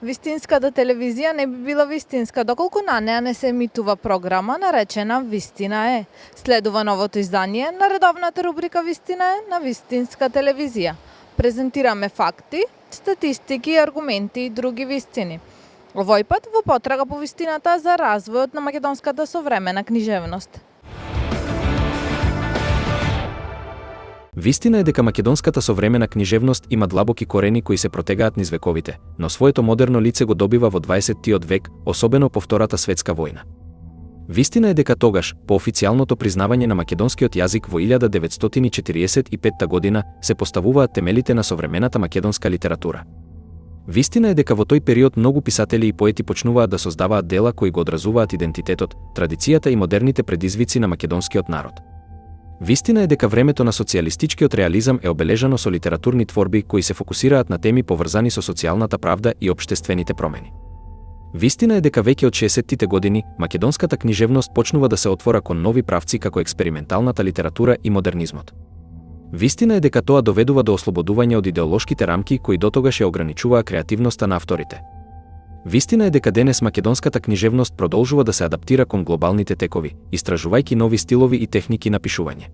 Вистинската телевизија не би била вистинска доколку на неа не се емитува програма наречена Вистина е. Следува новото издание на редовната рубрика Вистина е на Вистинска телевизија. Презентираме факти, статистики, аргументи и други вистини. Овој пат во потрага по вистината за развојот на македонската современа книжевност. Вистина е дека македонската современа книжевност има длабоки корени кои се протегаат низ вековите, но своето модерно лице го добива во 20-тиот век, особено по Втората светска војна. Вистина е дека тогаш, по официјалното признавање на македонскиот јазик во 1945 година, се поставуваат темелите на современата македонска литература. Вистина е дека во тој период многу писатели и поети почнуваат да создаваат дела кои го одразуваат идентитетот, традицијата и модерните предизвици на македонскиот народ. Вистина е дека времето на социјалистичкиот реализам е обележано со литературни творби кои се фокусираат на теми поврзани со социјалната правда и општествените промени. Вистина е дека веќе од 60-тите години македонската книжевност почнува да се отвора кон нови правци како експерименталната литература и модернизмот. Вистина е дека тоа доведува до ослободување од идеолошките рамки кои дотогаш ја ограничуваа креативноста на авторите. Вистина е дека денес македонската книжевност продолжува да се адаптира кон глобалните текови, истражувајќи нови стилови и техники на пишување.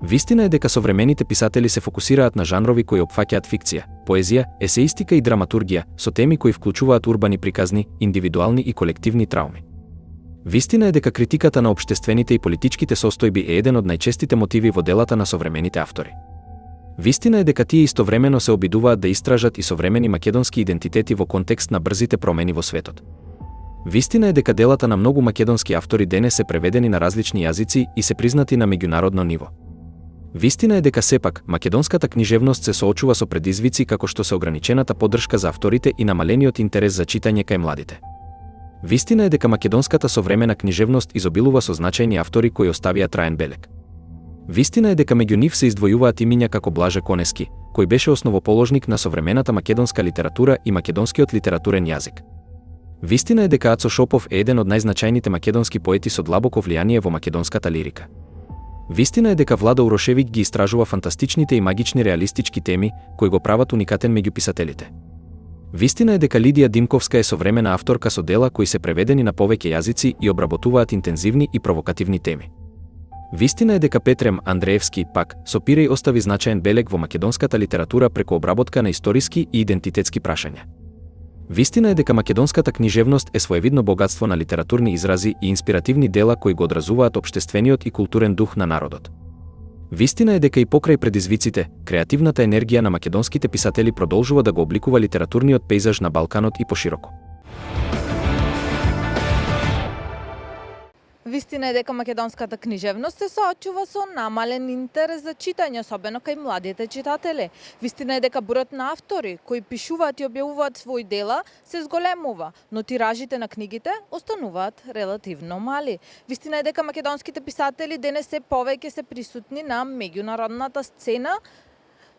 Вистина е дека современите писатели се фокусираат на жанрови кои опфаќаат фикција, поезија, есеистика и драматургија, со теми кои вклучуваат урбани приказни, индивидуални и колективни трауми. Вистина е дека критиката на општествените и политичките состојби е еден од најчестите мотиви во делата на современите автори. Вистина е дека тие истовремено се обидуваат да истражат и современи македонски идентитети во контекст на брзите промени во светот. Вистина е дека делата на многу македонски автори денес се преведени на различни јазици и се признати на меѓународно ниво. Вистина е дека сепак македонската книжевност се соочува со предизвици како што се ограничената поддршка за авторите и намалениот интерес за читање кај младите. Вистина е дека македонската современа книжевност изобилува со значајни автори кои оставија траен белег. Вистина е дека меѓу нив се издвојуваат имиња како Блаже Конески, кој беше основоположник на современата македонска литература и македонскиот литературен јазик. Вистина е дека Ацо Шопов е еден од најзначајните македонски поети со длабоко влијание во македонската лирика. Вистина е дека Владо Урошевиќ ги истражува фантастичните и магични реалистички теми кои го прават уникатен меѓу писателите. Вистина е дека Лидија Димковска е современа авторка со дела кои се преведени на повеќе јазици и обработуваат интензивни и провокативни теми. Вистина е дека Петрем Андреевски, пак, со Пиреј остави значаен белег во македонската литература преку обработка на историски и идентитетски прашања. Вистина е дека македонската книжевност е своевидно богатство на литературни изрази и инспиративни дела кои го одразуваат општествениот и културен дух на народот. Вистина е дека и покрај предизвиците, креативната енергија на македонските писатели продолжува да го обликува литературниот пејзаж на Балканот и пошироко. Вистина е дека македонската книжевност се соочува со намален интерес за читање, особено кај младите читатели. Вистина е дека бројот на автори кои пишуваат и објавуваат своји дела се зголемува, но тиражите на книгите остануваат релативно мали. Вистина е дека македонските писатели денес се повеќе се присутни на меѓународната сцена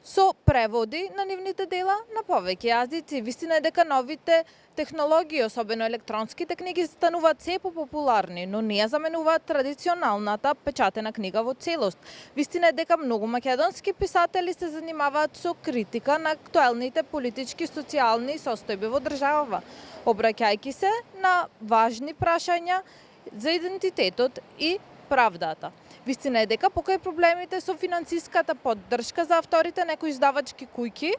со преводи на нивните дела на повеќе јазици. Вистина е дека новите технологии, особено електронските книги, стануваат се популарни, но не ја заменуваат традиционалната печатена книга во целост. Вистина е дека многу македонски писатели се занимаваат со критика на актуелните политички, социјални состојби во држава, обраќајќи се на важни прашања за идентитетот и правдата. Вистина е дека покрај проблемите со финансиската поддршка за авторите, некои издавачки куќи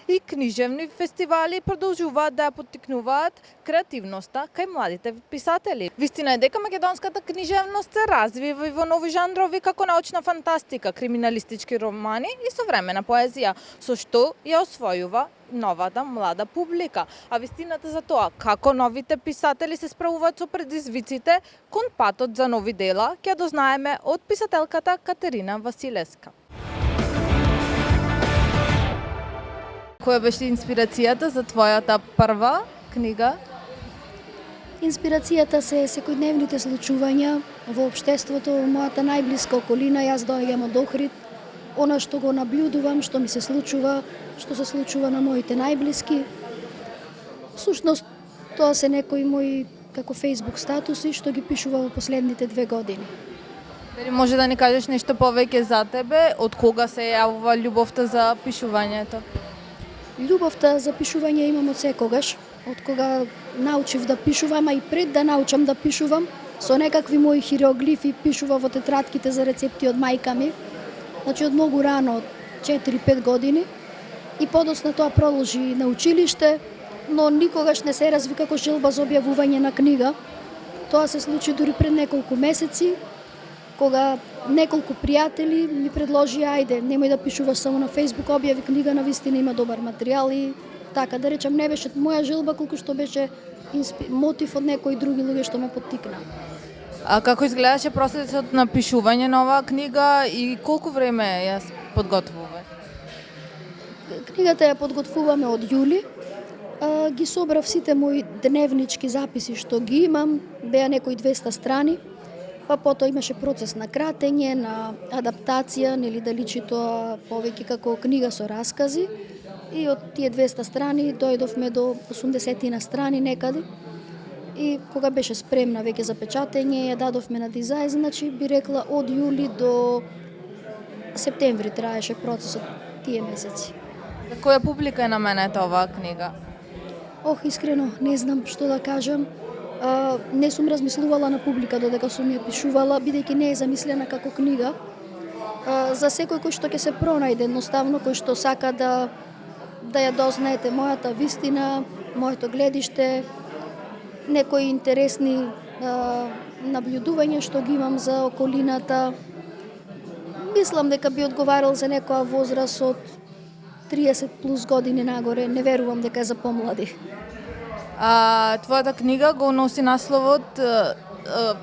и книжевни фестивали продолжуваат да ја поттикнуваат креативноста кај младите писатели. Вистина е дека македонската книжевност се развива и во нови жанрови како научна фантастика, криминалистички романи и современа поезија, со што ја освојува новата млада публика. А вистината за тоа како новите писатели се справуваат со предизвиците кон патот за нови дела ќе дознаеме од писателката Катерина Василевска. Која беше инспирацијата за твојата прва книга? Инспирацијата се секојдневните случувања во општеството, мојата најблиска околина. Јас доаѓам од Охрид. Она што го наблюдувам, што ми се случува, што се случува на моите најблиски. Всушност, тоа се некои мои како Facebook статуси што ги пишува во последните 2 години. Дали може да ни кажеш нешто повеќе за тебе? Од кога се јавува љубовта за пишувањето? Љубовта за пишување имам од секогаш. од кога научив да пишувам, а и пред да научам да пишувам, со некакви мои хиероглифи пишува во тетратките за рецепти од мајка ми. Значи од многу рано, од 4-5 години. И подоцна тоа продолжи на училиште, но никогаш не се разви како желба за објавување на книга. Тоа се случи дури пред неколку месеци, кога неколку пријатели ми предложија, ајде, немој да пишуваш само на Facebook, објави книга, навистина има добар материјал и така, да речам, не беше моја желба, колку што беше мотив од некои други луѓе што ме поттикна. А како изгледаше процесот на пишување на оваа книга и колку време ја подготвуваш? Книгата ја подготвуваме од јули. Ги собрав сите мои дневнички записи што ги имам, беа некои 200 страни, па потоа имаше процес на кратење, на адаптација, нели да личи тоа повеќе како книга со раскази. И од тие 200 страни дојдовме до 80 страни некаде. И кога беше спремна веќе за печатење, ја дадовме на дизајн, значи би рекла од јули до септември траеше процесот тие месеци. За која публика е наменета оваа книга? Ох, искрено, не знам што да кажам. Не сум размислувала на публика додека сум ја пишувала, бидејќи не е замислена како книга. За секој кој што ќе се пронајде, едноставно кој што сака да ја дознаете мојата вистина, моето гледиште, некои интересни наблюдувања што ги имам за околината. Мислам дека би одговарал за некоја возраст од 30 плюс години нагоре, не верувам дека е за помлади. Твојата книга го носи насловот,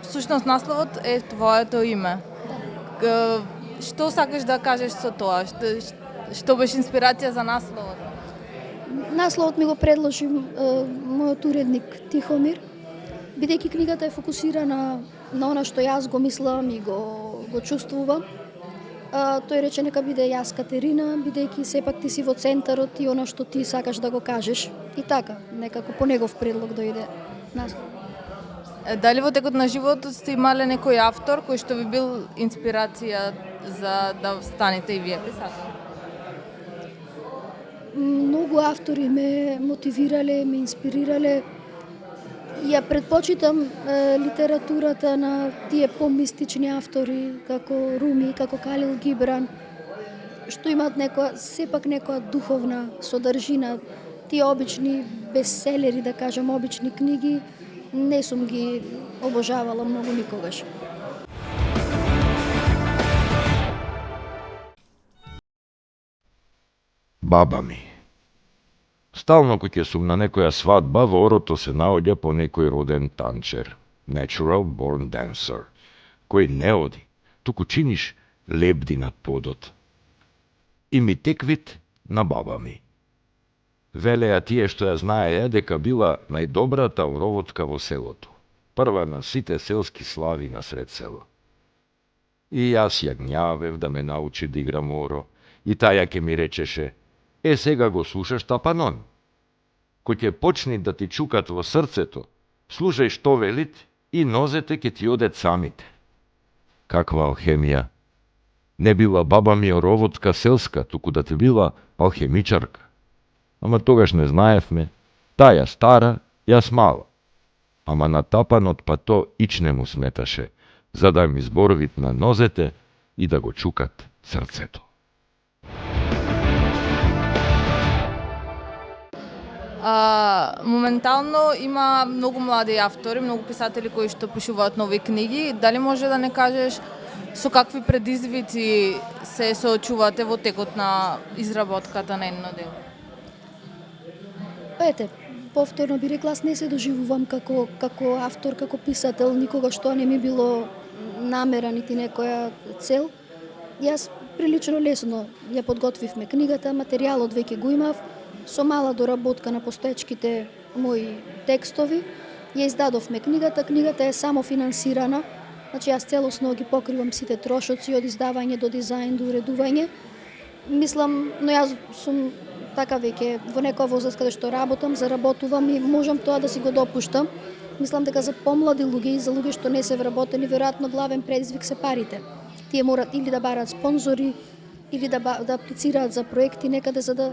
всушност насловот е твоето име. Што сакаш да кажеш со тоа? Што беше инспирација за насловот? Насловот ми го предложи мојот уредник Тихомир, бидејќи книгата е фокусирана на она што јас го мислам и го чувствувам. Тој рече нека биде јас Катерина, бидејќи сепак ти си во центарот и она што ти сакаш да го кажеш. И така, некако по негов предлог дојде наслов. Дали во текот на животот сте имале некој автор кој што ви бил инспирација за да станете и вие писател? Многу автори ме мотивирале, ме инспирирале. Ја предпочитам литературата на тие помистични автори, како Руми, како Калил Гибран, што имаат сепак некоја духовна содржина. Тие обични бестселери, да кажам, обични книги, не сум ги обожавала многу никогаш. Баба ми. Стално кој ќе сум на некоја свадба, во орото се наоѓа по некој роден танчер, natural born dancer, кој не оди, туку чиниш лебди над подот. И ми теквит на баба ми. Велеа тие што ја знаеја дека била најдобрата оровотка во селото, прва на сите селски слави насред село. И јас ја гњавев да ме научи да играм оро, и таја ке ми речеше: сега го слушаш тапанон. Кој ќе почни да ти чукат во срцето, слушај што велит и нозете ќе ти одет самите. Каква алхемија? Не била баба ми оровотка селска, туку да те била алхемичарка. Ама тогаш не знаевме, таја стара, јас мала. Ама на тапанот па то ич не му сметаше, за да ми зборовит на нозете и да го чукат срцето. Моментално има многу млади автори, многу писатели кои што пишуваат нови книги. Дали може да не кажеш со какви предизвици се соочувате во текот на изработката на едно дело? Ете, повторно би рекла, аз не се доживувам како автор, како писател, никогаш тоа не ми било намера нити некоја цел. Јас прилично лесно ја подготвивме книгата, материјалот веќе го имав, со мала доработка на постоечките мои текстови, ја издадовме книгата. Книгата е само финансирана, значи јас целосно ги покривам сите трошоци од издавање до дизајн до уредување. Мислам, но јас сум така веќе во некоја возраст каде што работам, заработувам и можам тоа да си го допуштам. Мислам дека за помлади луѓе и за луѓе што не се вработени, веројатно главен предизвик се парите. Тие морат или да бараат спонзори, или да аплицираат за проекти некаде за да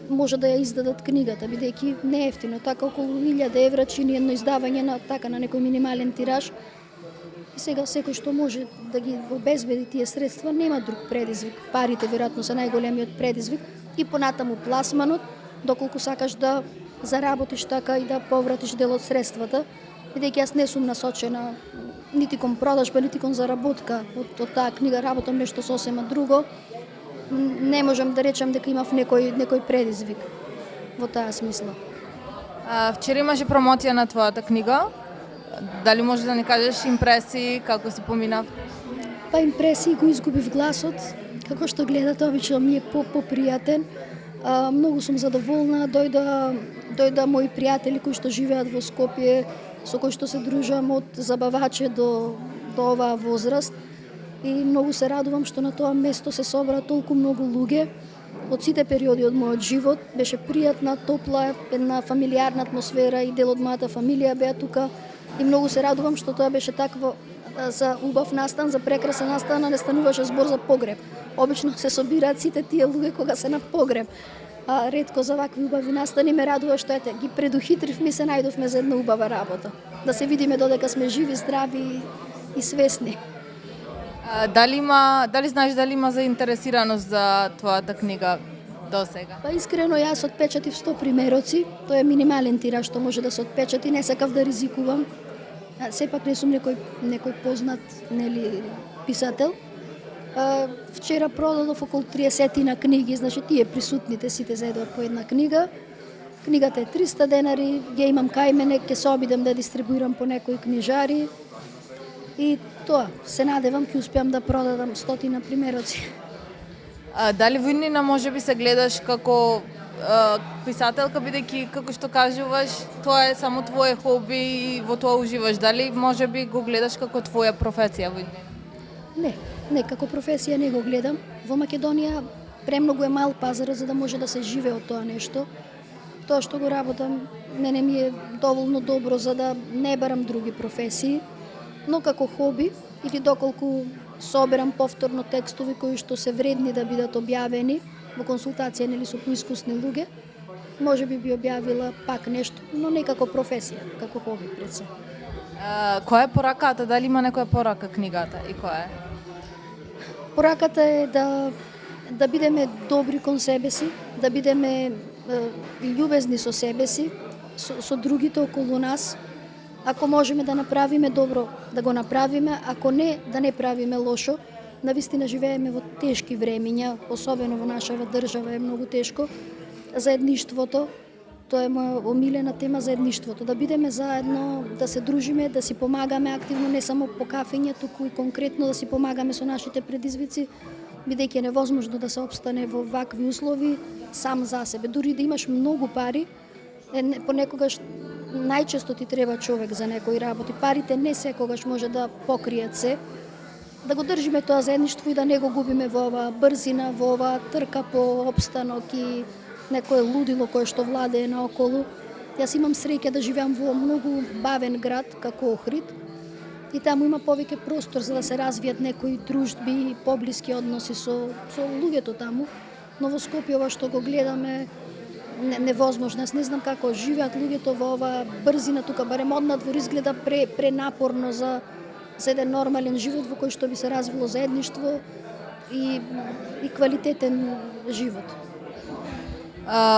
може да ја издадат книгата, бидејќи не е ефтино, така околу 1000 евра чини едно издавање на некој минимален тираж. И сега секој што може да ги обезбеди тие средства, нема друг предизвик. Парите веројатно се најголемиот предизвик и понатаму пласманот, доколку сакаш да заработиш така и да повратиш дел од средствата, бидејќи јас не сум насочена нити кон продажба, нити кон заработка од таа книга, работам нешто сосема друго. Не можам да речам дека имав некој предизвик во таа смисла. Вчера имаше промоција на твојата книга. Дали може да ни кажеш импресии, како си поминав? Па импресии го изгубив гласот, како што гледате обично ми е попријатен. Многу сум задоволна, дојда мои пријатели кои што живеат во Скопје, со кои што се дружам од забаваче до оваа возраст. И многу се радувам што на тоа место се собра толку многу луѓе од сите периоди од мојот живот. Беше пријатна, топла, една фамилиарна атмосфера и дел од мојата фамилија беа тука. И многу се радувам што тоа беше такво за убав настан, за прекрасен настан, а не стануваше збор за погреб. Обично се собираат сите тие луѓе кога се на погреб. Ретко за вакви убави настани ме радува што ги предухитривме и се најдовме за една убава работа. Да се видиме додека сме живи, здрави и свесни. Дали знаеш дали има заинтересираност за твојата книга до сега? Па искрено јас отпечатив 100 примероци, тоа е минимален тираж што може да се отпечати, не сакав да ризикувам. Сепак не сум некој познат писател. Вчера продадов околу 30 на книги, значи тие присутните сите заедно по една книга. Книгата е 300 денари, ја имам кај мене, ќе се обидам да дистрибуирам по некои книжари. И тоа, се надевам ќе успеам да продадам 100 примероци. Дали во иднина може би се гледаш како писателка, бидејќи како што кажуваш, тоа е само твое хоби и во тоа уживаш. Дали може би го гледаш како твоја професија во иднина? Не, како професија не го гледам. Во Македонија премногу е мал пазар за да може да се живее од тоа нешто. Тоа што го работам, мене ми е доволно добро за да не барам други професии, но како хоби или доколку соберам повторно текстови кои што се вредни да бидат објавени во консултација со поискусни луѓе, може би објавила пак нешто, но не како професија, како хоби пред се. Која е пораката? Дали има некоја порака книгата и која е? Пораката е да бидеме добри кон себе си, да бидеме љубезни со себе си, со другите околу нас. Ако можеме да направиме добро, да го направиме, ако не, да не правиме лошо. Навистина живееме во тешки времиња, особено во нашава држава е многу тешко. Заедништвото, тоа е моја омилена тема, заедништвото. Да бидеме заедно, да се дружиме, да си помагаме активно, не само по кафење, туку и конкретно да си помагаме со нашите предизвици, бидејќи е невозможно да се опстане во вакви услови сам за себе. Дури да имаш многу пари, понекогаш најчесто ти треба човек за некои работи. Парите не секогаш може да покријат се. Да го држиме тоа заедништво и да не го губиме во оваа брзина, во оваа трка по опстанок и некое лудило кое што владее наоколу. Јас имам среќа да живеам во многу бавен град како Охрид и таму има повеќе простор за да се развијат некои дружби и поблиски односи со луѓето таму. Но во Скопје ова што го гледаме невозможно. Јас не знам како живеат луѓето во оваа брзина тука, барем однадвор изгледа пренапорно за еден нормален живот во кој што би се развило заедништво и квалитетен живот.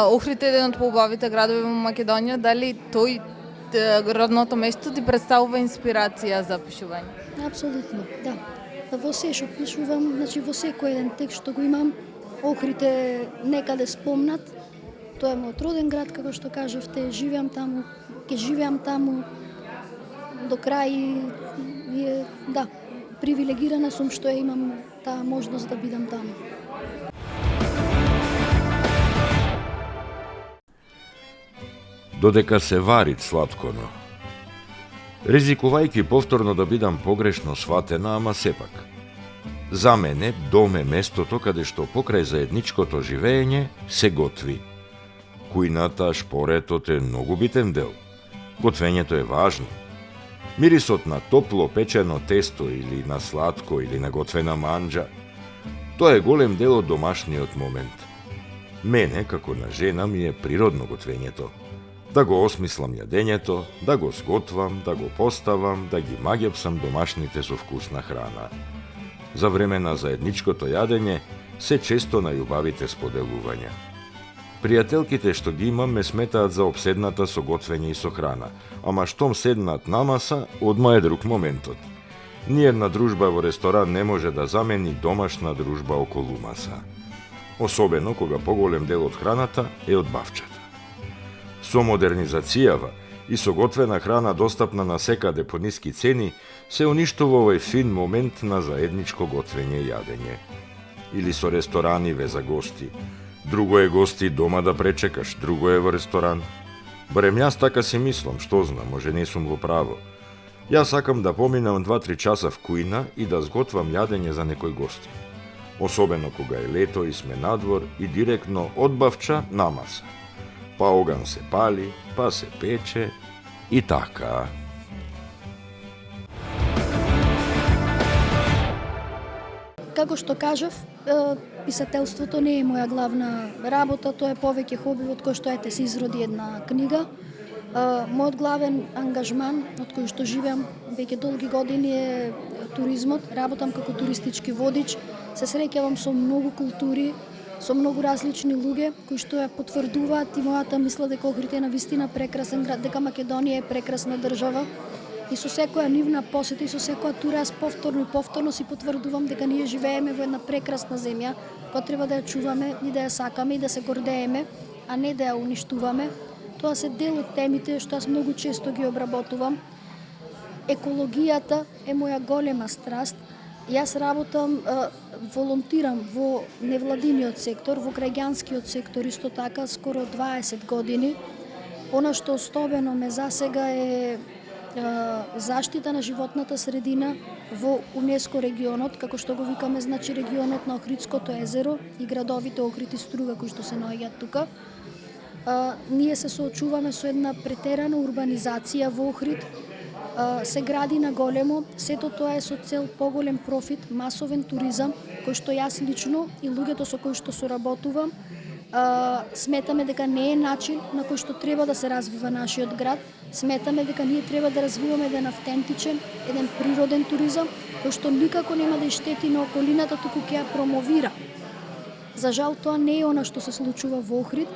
Охрид е еден од поубавите градови во Македонија. Дали тој родното место ти представува инспирација за пишување? Апсолутно, да. Во се што пишувам, значи во секој еден текст што го имам, Охрид е некаде спомнат. Тоа е мојот роден град, како што кажавте, живеам таму, ќе живеам таму до крај и да, привилегирана сум што имам таа можност да бидам таму. Додека се вари слатконо. Ризикувајќи повторно да бидам погрешно сватена, ама сепак. За мене дом е местото каде што покрај заедничкото живење се готви. Кујната, шпоретот е многу битен дел. Готвењето е важно. Мирисот на топло печено тесто или на сладко или на готвена манџа, тоа е голем дел од домашниот момент. Мене, како на жена, ми е природно готвењето. Да го осмислам јадењето, да го сготвам, да го поставам, да ги маѓепсам домашните со вкусна храна. За време на заедничкото јадење се често најубавите споделувања. Пријателките што ги имам ме сметаат за обседната со готвење и со храна, ама штом седнат на маса, одма е друг моментот. Ниедна дружба во ресторан не може да замени домашна дружба околу маса. Особено кога поголем дел од храната е од бавчата. Со модернизацијава и со готвена храна достапна на секаде по ниски цени, се уништува овој фин момент на заедничко готвење и јадење. Или со ресторани ве за гости. Друго е гости дома да пречекаш, друго е во ресторан. Барем јас така си мислам, што знам, може не сум во право. Јас сакам да поминам 2-3 часа в кујна и да сготвам јадење за некој гости. Особено кога е лето и сме надвор и директно од бавча на маса. Па оган се пали, па се пече и така. Како што кажав, писателството не е моја главна работа, тоа е повеќе хоби од кој што ете се изроди една книга. Мојот главен ангажман, од кој што живеам веќе долги години, е туризмот. Работам како туристички водич, се среќавам со многу култури, со многу различни луѓе кои што ја потврдуваат и мојата мисла дека Охрид е навистина прекрасен град, дека Македонија е прекрасна држава. И со секоја нивна посета и со секоја тура јас повторно си потврдувам дека ние живееме во една прекрасна земја, која треба да ја чуваме и да ја сакаме и да се гордееме, а не да ја уништуваме. Тоа се дел од темите што јас многу често ги обработувам. Екологијата е моја голема страст. Јас работам, волонтирам во невладиниот сектор, во граѓанскиот сектор исто така скоро 20 години. Она што особено ме засега е заштита на животната средина во УНЕСКО регионот, како што го викаме, значи регионот на Охридското езеро и градовите Охрид и Струга кои што се наоѓаат тука. Ние се соочуваме со една претерана урбанизација во Охрид, се гради на големо, сето тоа е со цел поголем профит, масовен туризам, кој што јас лично и луѓето со кои што соработувам, сметаме дека не е начин на кој што треба да се развива нашиот град. Сметаме дека ние треба да развиваме еден автентичен, еден природен туризам, кој што никако нема да иштети на околината, туку ќе ја промовира. За жал, тоа не е она што се случува во Охрид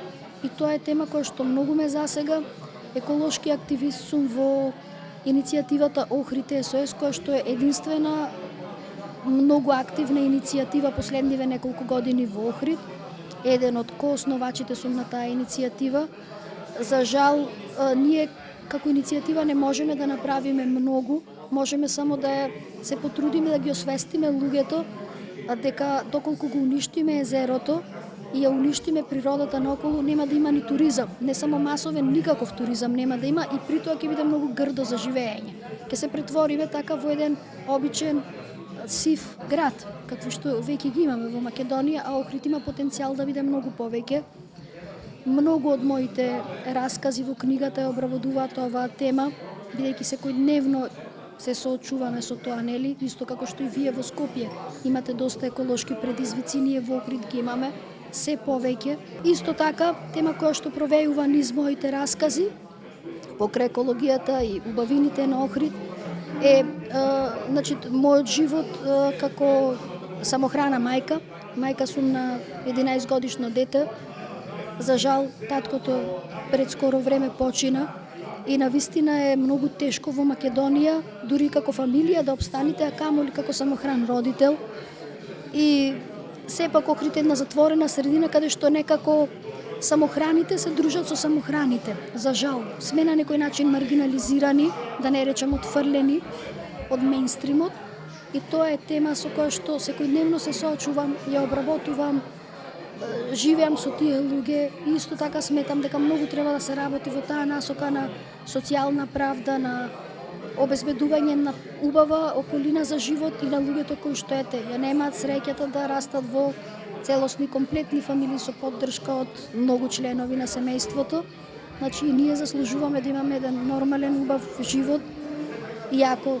и тоа е тема која што многу ме засега. Еколошки активист сум во иницијативата Охрид СОС, која што е единствена многу активна иницијатива последниве неколку години во Охрид. Еден од коосновачите сум на таа иницијатива. За жал, ние како иницијатива не можеме да направиме многу, можеме само да се потрудиме да ги освестиме луѓето дека доколку го уништиме езерото и ја уништиме природата наоколу, нема да има ни туризам. Не само масовен, никаков туризам нема да има и при тоа ќе биде многу грдо за живење. Ќе се претвориме така во еден обичен сив град, какви што веќе ги имаме во Македонија, а Охрид има потенцијал да биде многу повеќе. Многу од моите раскази во книгата ја обработуваат оваа тема, бидејќи секојдневно се соочуваме со тоа, нели? Исто како што и вие во Скопје имате доста еколошки предизвици, ние во Охрид ги имаме се повеќе. Исто така, тема која што провејува низ моите раскази, покрај екологијата и убавините на Охрид, е значи, мојот живот како самохрана мајка. Мајка сум на 11 годишно дете. За жал, таткото пред скоро време почина и навистина е многу тешко во Македонија, дури како фамилија да обстаните, а камоли како самохран родител. И сепак Охрид е една затворена средина каде што некако самохраните се дружат со самохраните. За жал, сме на некој начин маргинализирани, да не речем отфрлени од мејнстримот. И тоа е тема со која што секојдневно се соочувам, ја обработувам, живеам со тие луѓе и исто така сметам дека многу треба да се работи во таа насока на социјална правда, на обезбедување на убава околина за живот и на луѓето кои што ја немаат среќата да растат во целосни комплетни фамилии со поддршка од многу членови на семејството. Значи и ние заслужуваме да имаме еден нормален убав живот. Иако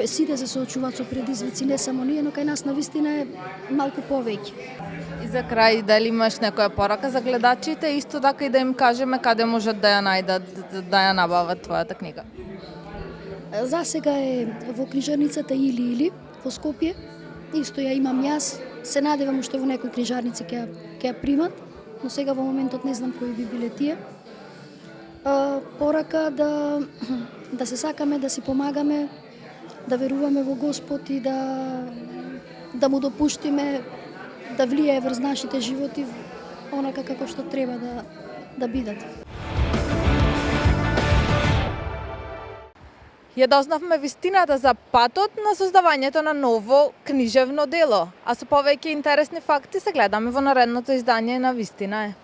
сите се соочуваат со предизвици, не само ние, но кај нас навистина е малку повеќе. за крај, дали имаш некоја порака за гледачите, исто така и да им кажеме каде можат да ја најдат, да ја набават твојата книга? За сега е во книжарницата Или во Скопје. Исто ја имам јас. Се надевам уште во некои книжарници ќе ја примат, но сега во моментот не знам кои би биле тие. Порака да се сакаме, да си помагаме, да веруваме во Господ и да му допуштиме да влијае врз нашите животи онака како што треба да бидат. Ја дознавме вистината за патот на создавањето на ново книжевно дело, а со повеќе интересни факти се гледаме во наредното издание на Вистина е.